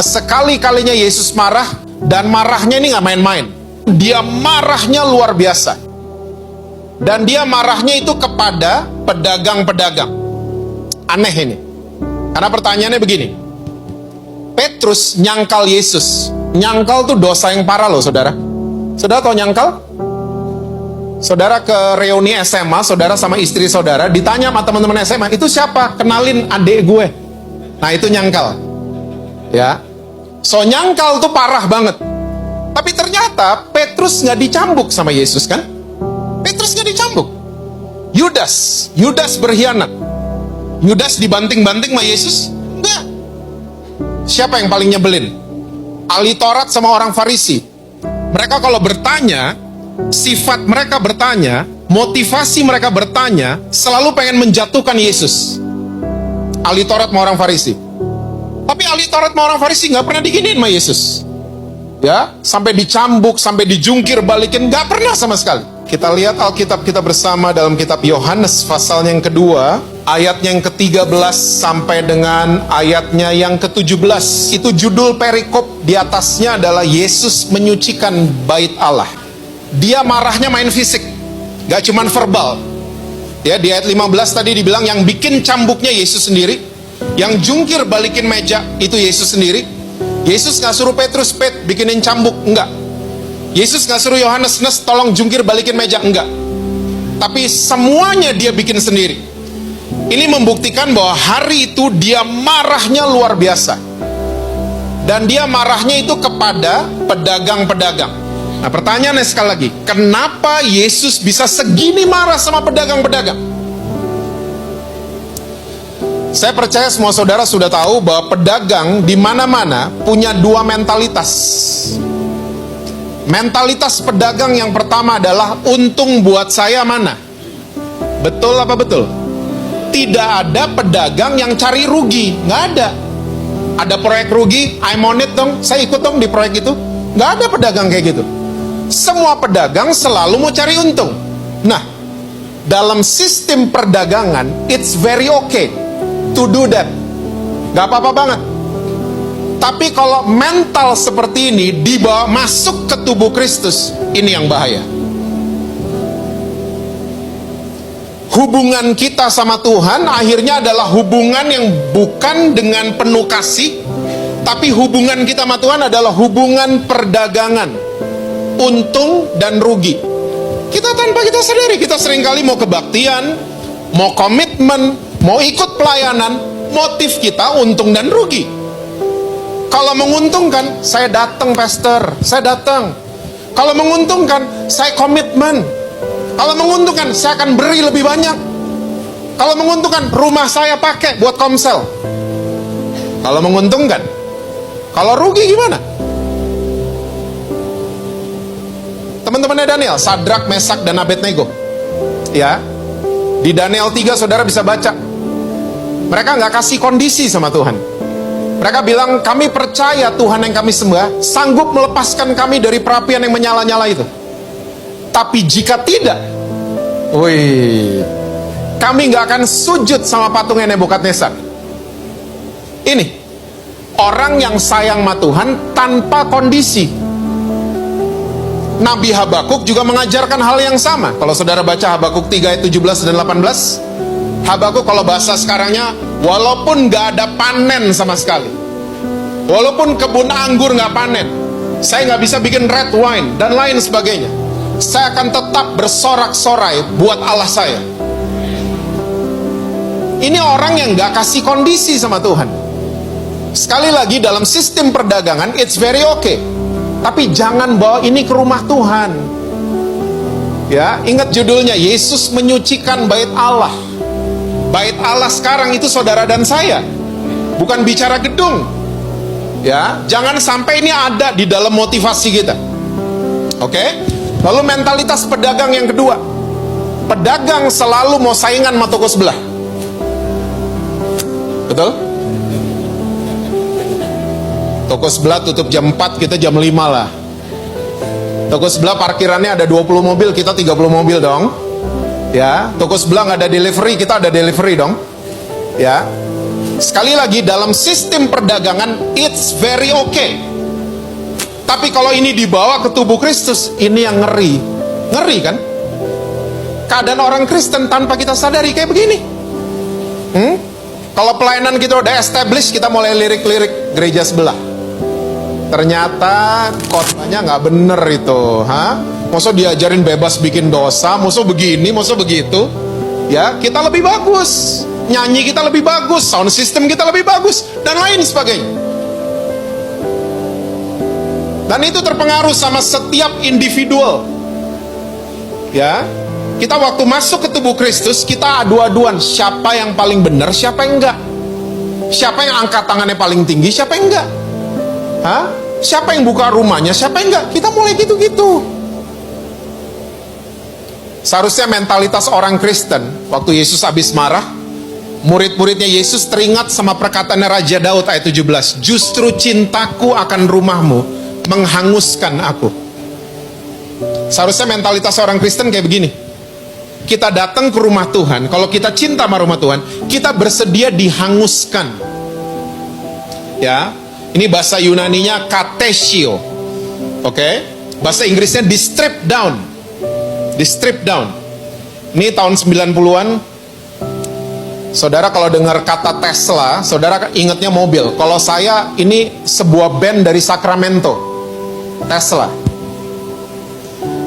Sekali-kalinya Yesus marah, dan marahnya ini nggak main-main. Dia marahnya luar biasa. Dan dia marahnya itu kepada pedagang-pedagang. Aneh ini. Karena pertanyaannya begini. Petrus nyangkal Yesus. Nyangkal tuh dosa yang parah loh, saudara. Saudara tahu nyangkal? Saudara ke reuni SMA, saudara sama istri saudara, ditanya sama teman-teman SMA, itu siapa? Kenalin adik gue. Nah, itu nyangkal. Ya. So, nyangkal tuh parah banget. Tapi ternyata Petrus nggak dicambuk sama Yesus, kan? Petrus nggak dicambuk. Yudas berkhianat. Yudas dibanting-banting sama Yesus? Enggak. Siapa yang paling nyebelin? Ahli Taurat sama orang Farisi. Mereka kalau bertanya, sifat mereka bertanya, motivasi mereka bertanya, selalu pengen menjatuhkan Yesus. Ahli Taurat sama orang Farisi. Tapi ahli Taurat sama orang Farisi nggak pernah diginiin sama Yesus. Ya, sampai dicambuk, sampai dijungkir balikin, nggak pernah sama sekali. Kita lihat Alkitab kita bersama dalam kitab Yohanes pasalnya yang kedua, ayatnya yang ke-13 sampai dengan ayatnya yang ke-17. Itu judul perikop, di atasnya adalah Yesus menyucikan bait Allah. Dia marahnya main fisik, gak cuman verbal. Ya, di ayat 15 tadi dibilang yang bikin cambuknya Yesus sendiri, yang jungkir balikin meja itu Yesus sendiri. Yesus gak suruh Petrus, bikinin cambuk, enggak. Yesus gak suruh Yohanes, tolong jungkir balikin meja, enggak. Tapi semuanya dia bikin sendiri. Ini membuktikan bahwa hari itu dia marahnya luar biasa. Dan dia marahnya itu kepada pedagang-pedagang. Nah, pertanyaannya sekali lagi, kenapa Yesus bisa segini marah sama pedagang-pedagang? Saya percaya semua saudara sudah tahu bahwa pedagang di mana-mana punya dua mentalitas. Mentalitas pedagang yang pertama adalah untung buat saya mana? Betul apa betul? Tidak ada pedagang yang cari rugi, nggak ada. Ada proyek rugi, I'm on it dong, saya ikut dong di proyek itu. Nggak ada pedagang kayak gitu. Semua pedagang selalu mau cari untung. Nah, dalam sistem perdagangan, it's very okay to do that. Nggak apa-apa banget. Tapi kalau mental seperti ini dibawa masuk ke tubuh Kristus, ini yang bahaya. Hubungan kita sama Tuhan akhirnya adalah hubungan yang bukan dengan penuh kasih, tapi hubungan kita sama Tuhan adalah hubungan perdagangan, untung dan rugi. Kita tanpa kita sadari, kita seringkali mau kebaktian, mau komitmen, mau ikut pelayanan, motif kita untung dan rugi. Kalau menguntungkan, saya datang pastor, saya datang. Kalau menguntungkan, saya komitmen. Kalau menguntungkan, saya akan beri lebih banyak. Kalau menguntungkan, rumah saya pakai buat komsel. Kalau menguntungkan. Kalau rugi gimana? Teman-temannya Daniel, Sadrak, Mesak, dan Abednego. Ya, di Daniel 3 saudara bisa baca. Mereka nggak kasih kondisi sama Tuhan. Mereka bilang, kami percaya Tuhan yang kami sembah sanggup melepaskan kami dari perapian yang menyala-nyala itu. Tapi jika tidak, kami nggak akan sujud sama patungnya Nebukadnezar. Ini orang yang sayang sama Tuhan tanpa kondisi. Nabi Habakuk juga mengajarkan hal yang sama. Kalau saudara baca Habakuk 3 ayat 17 dan 18, Habakuk kalau bahasa sekarangnya, walaupun gak ada panen sama sekali, walaupun kebun anggur gak panen, saya gak bisa bikin red wine dan lain sebagainya, saya akan tetap bersorak-sorai buat Allah saya. Ini orang yang gak kasih kondisi sama Tuhan. Sekali lagi, dalam sistem perdagangan it's very okay, tapi jangan bawa ini ke rumah Tuhan. Ya, ingat judulnya, Yesus menyucikan bait Allah. Bait Allah sekarang itu saudara dan saya, bukan bicara gedung. Ya, jangan sampai ini ada di dalam motivasi kita. Oke? Lalu mentalitas pedagang yang kedua. Pedagang selalu mau saingan sama toko sebelah. Betul? Toko sebelah tutup jam 4, kita jam 5 lah. Toko sebelah parkirannya ada 20 mobil, kita 30 mobil dong. Ya, toko sebelah nggak ada delivery, kita ada delivery dong. Ya, Sekali lagi, dalam sistem perdagangan, it's very okay. Tapi kalau ini dibawa ke tubuh Kristus, ini yang ngeri. Ngeri kan? Keadaan orang Kristen tanpa kita sadari kayak begini. Kalau pelayanan kita udah established, kita mulai lirik-lirik gereja sebelah. Ternyata khotbahnya nggak bener itu. Maksud diajarin bebas bikin dosa, maksud begini, maksud begitu. Ya, kita lebih bagus. Nyanyi kita lebih bagus, sound system kita lebih bagus, dan lain sebagainya. Dan itu terpengaruh sama setiap individual. Ya, kita waktu masuk ke tubuh Kristus, kita adu-aduan siapa yang paling benar, siapa yang enggak. Siapa yang angkat tangannya paling tinggi, siapa yang enggak. Siapa yang buka rumahnya, siapa yang enggak. Kita mulai gitu-gitu. Seharusnya mentalitas orang Kristen, waktu Yesus habis marah, murid-muridnya Yesus teringat sama perkataannya Raja Daud ayat 17. Justru cintaku akan rumahmu menghanguskan aku. Seharusnya mentalitas orang Kristen kayak begini. Kita datang ke rumah Tuhan, kalau kita cinta sama rumah Tuhan, kita bersedia dihanguskan. Ya, ini bahasa Yunaninya katesio. Oke? Bahasa Inggrisnya di strip down. Di strip down. Ini tahun 90-an. Saudara kalau dengar kata Tesla, saudara ingatnya mobil. Kalau saya, ini sebuah band dari Sacramento, Tesla.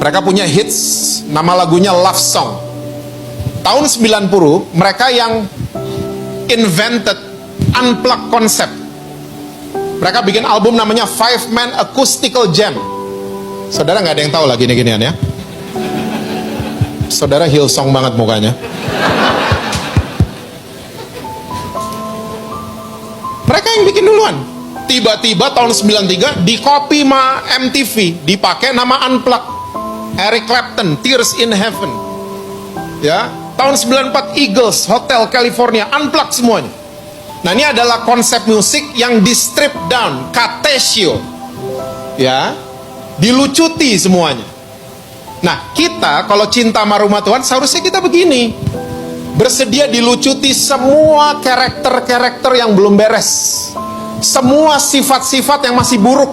Mereka punya hits, nama lagunya Love Song. Tahun 90, mereka yang invented unplugged concept. Mereka bikin album namanya 5-Man Acoustical Jam. Saudara nggak ada yang tahu lagi gini-ginian ya. Saudara Hillsong banget mukanya. Mereka yang bikin duluan. Tiba-tiba tahun 93 di copy sama MTV, dipakai nama Unplugged. Eric Clapton, Tears in Heaven. Ya, tahun 94 Eagles, Hotel California, Unplugged semuanya. Nah, ini adalah konsep musik yang di strip down, katesio. Ya, dilucuti semuanya. Nah, kita kalau cinta sama rumah Tuhan, seharusnya kita begini. Bersedia dilucuti semua karakter-karakter yang belum beres. Semua sifat-sifat yang masih buruk.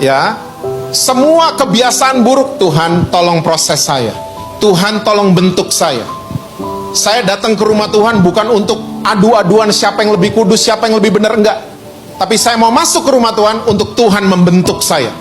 Ya. Semua kebiasaan buruk. Tuhan tolong proses saya. Tuhan tolong bentuk saya. Saya datang ke rumah Tuhan bukan untuk adu-aduan siapa yang lebih kudus, siapa yang lebih benar, enggak. Tapi saya mau masuk ke rumah Tuhan untuk Tuhan membentuk saya.